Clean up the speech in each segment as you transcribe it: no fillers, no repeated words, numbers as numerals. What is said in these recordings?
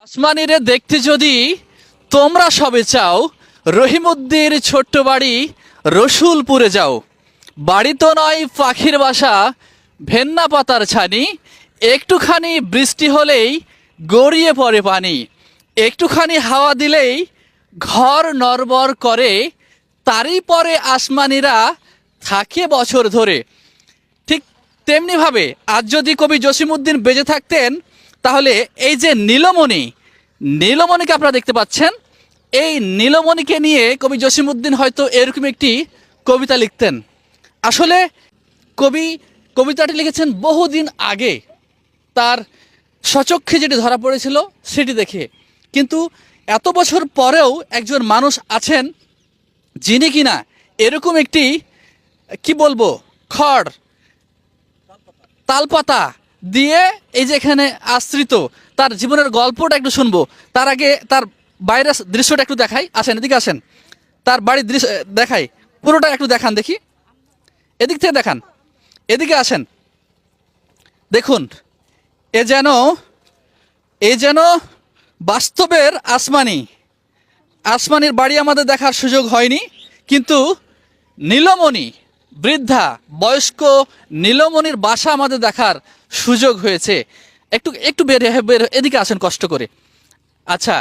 আসমানিরে দেখতে যদি তোমরা সবে চাও, রহিমউদ্দির ছোট্ট বাড়ি রসুলপুরে যাও। বাড়ি তো নয় পাখির বাসা, ভেন্না পাতার ছানি, একটুখানি বৃষ্টি হলেই গড়িয়ে পড়ে পানি, একটুখানি হাওয়া দিলেই ঘর নড়বড় করে, তারই পরে আসমানিরা থাকে বছর ধরে। ঠিক তেমনিভাবে আজ যদি কবি জসিমউদ্দিন বেঁচে থাকতেন, তাহলে এই যে নীলমণিকে আপনারা দেখতে পাচ্ছেন, এই নীলমণিকে নিয়ে কবি জসিমউদ্দিন হয়তো এরকম একটি কবিতা লিখতেন। আসলে কবি কবিতাটি লিখেছেন বহুদিন আগে, তার সচক্ষে যেটি ধরা পড়েছিল সেটি দেখে। কিন্তু এত বছর পরেও একজন মানুষ আছেন যিনি কিনা এরকম একটি কি বলবো খড় তালপাতা দিয়ে এই যে এখানে আশ্রিত, তার জীবনের গল্পটা একটু শুনবো। তার আগে তার বাইরের দৃশ্যটা একটু দেখাই, আসেন এদিকে আসেন, তার বাড়ির দৃশ্য দেখাই, পুরোটা একটু দেখান দেখি, এদিক থেকে দেখান, এদিকে আসেন। দেখুন, এ যেন বাস্তবের আসমানির বাড়ি আমাদের দেখার সুযোগ হয়নি, কিন্তু নীলমণি, বৃদ্ধা বয়স্ক নীলমণির বাসা আমাদের দেখার সুযোগ হয়েছে। একটু একটু বের এদিকে আসেন কষ্ট করে। আচ্ছা,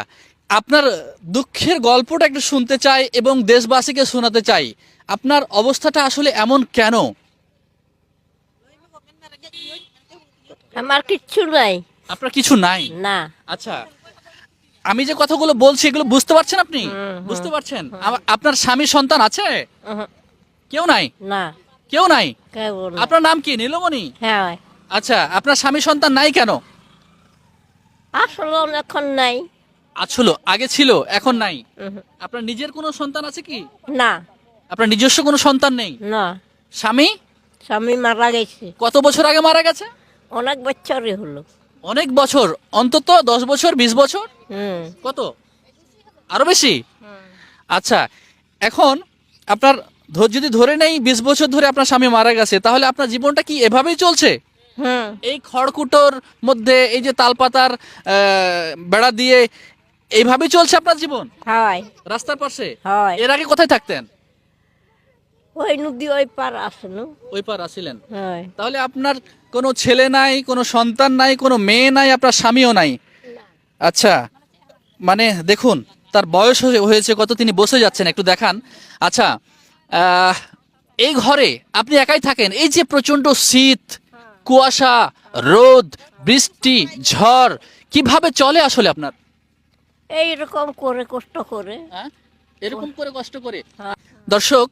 আপনার দুঃখের গল্পটা একটু শুনতে চাই এবং দেশবাসীকে শোনাতে চাই। আপনার অবস্থাটা আসলে এমন কেন? আমার কিচ্ছু নাই। আপনার কিছু নাই? না। আচ্ছা, আমি যে কথাগুলো বলছি এগুলো বুঝতে পারছেন আপনি? বুঝতে পারছেন? আপনার স্বামী সন্তান আছে? কেউ নাই? না, কেউ নাই? কেবল না। আপনার নাম কি? নীলমণি? হ্যাঁ, আচ্ছা, আপনার স্বামী সন্তান নাই কেন? আসলে এখন নাই। ছিল, আগে ছিল, এখন নাই। আপনার নিজের কোনো সন্তান আছে কি? না। আপনার নিজস্ব কোনো সন্তান নেই? না, স্বামী স্বামী মারা গেছে কত বছর আগে মারা গেছে? অনেক বছরই হলো। অনেক বছর, অন্তত 10 বছর 20 বছর? কত, আরো বেশি? আচ্ছা, এখন আপনার যদি ধরে নেই 20 বছর ধরে আপনার স্বামী মারা গেছে, তাহলে আপনার জীবনটা কি এভাবেই চলছে? এই খড়কুটোর মধ্যে এই যে তালপাতার বেড়া দিয়ে এইভাবেই চলছে আপনার জীবন? হয়। রাস্তার পাশে? হয়। এর আগে কোথায় থাকতেন? ওই নদী ওই পার আসলো। ওই পার আসিলেন? হয়। তাহলে আপনার কোনো ছেলে নাই, কোনো সন্তান নাই, কোনো মেয়ে নাই, আপনার স্বামীও নাই? আচ্ছা, মানে দেখুন তার বয়স হয়েছে কত, তিনি বসে যাচ্ছেন, একটু দেখান। আচ্ছা, এই ঘরে আপনি একাই থাকেন, এই যে প্রচন্ড শীত, কুয়াশা, রোদ, বৃষ্টি, ঝড়, কিভাবে চলে আসলে আপনার? এইরকম করে কষ্ট করে। হ্যাঁ, এরকম করে কষ্ট করে। দর্শক,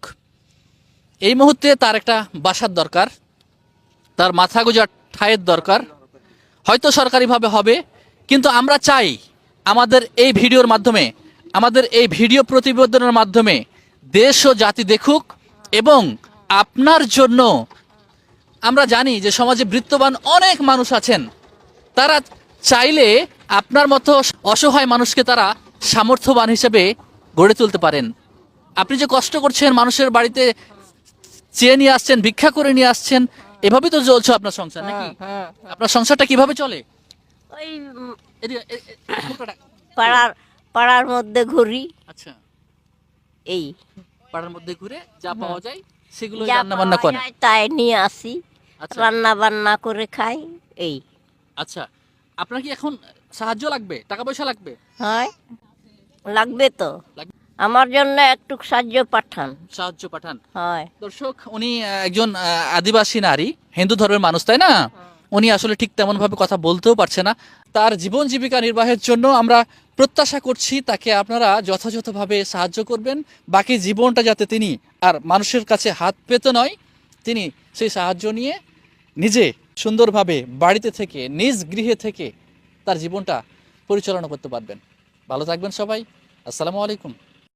এই মুহূর্তে তার একটা বাসার দরকার, তার মাথা গোজার ঠাঁইয়ের দরকার, হয়তো সরকারিভাবে হবে, কিন্তু আমরা চাই আমাদের এই ভিডিওর মাধ্যমে, আমাদের এই ভিডিও প্রতিবেদনের মাধ্যমে দেশ ও জাতি দেখুক, এবং আপনার জন্য আমরা জানি যে সমাজে বৃত্তবান অনেক মানুষ আছেন, তারা চাইলে আপনার মতো অসহায় মানুষকে তারা সামর্থ্যবান হিসেবে গড়ে তুলতে পারেন। আপনি যে কষ্ট করছেন, মানুষের বাড়িতে চেয়ে নিয়ে আসছেন, ভিক্ষা করে নিয়ে আসছেন, এভাবেই তো চলছে আপনার সংসার নাকি? আপনার সংসারটা কিভাবে চলে? ওই মুখটা পাড়ার পাড়ার মধ্যে ঘুরি। আচ্ছা, এই পাড়ার মধ্যে ঘুরে যা পাওয়া যায় সেগুলো যা রান্না বান্না পাওয়া করেন? যায় তাই নিয়ে আসি, আচ্ছা। রান্না বান্না করে খাই। এই আচ্ছা, আপনার কি এখন সাহায্য লাগবে, টাকা পয়সা লাগবে? হয়, লাগবে তো। লাগবে। আমার জন্য একটু সাহায্য পাঠান। সাহায্য পাঠান। হয়। দর্শক, উনি একজন আদিবাসী নারী, হিন্দু ধর্মের মানুষ, তাই না? উনি আসলে ঠিক তেমন ভাবে কথা বলতেও পারছে না। তার জীবন জীবিকা নির্বাহের জন্য আমরা প্রত্যাশা করছি তাকে আপনারা যথাযথভাবে সাহায্য করবেন, বাকি জীবনটা যাতে তিনি আর মানুষের কাছে হাত পেতে নয়, তিনি সেই সাহায্য নিয়ে নিজে সুন্দরভাবে বাড়িতে থেকে, নিজ গৃহে থেকে তার জীবনটা পরিচালনা করতে পারবেন। ভালো থাকবেন সবাই। আসসালামু আলাইকুম।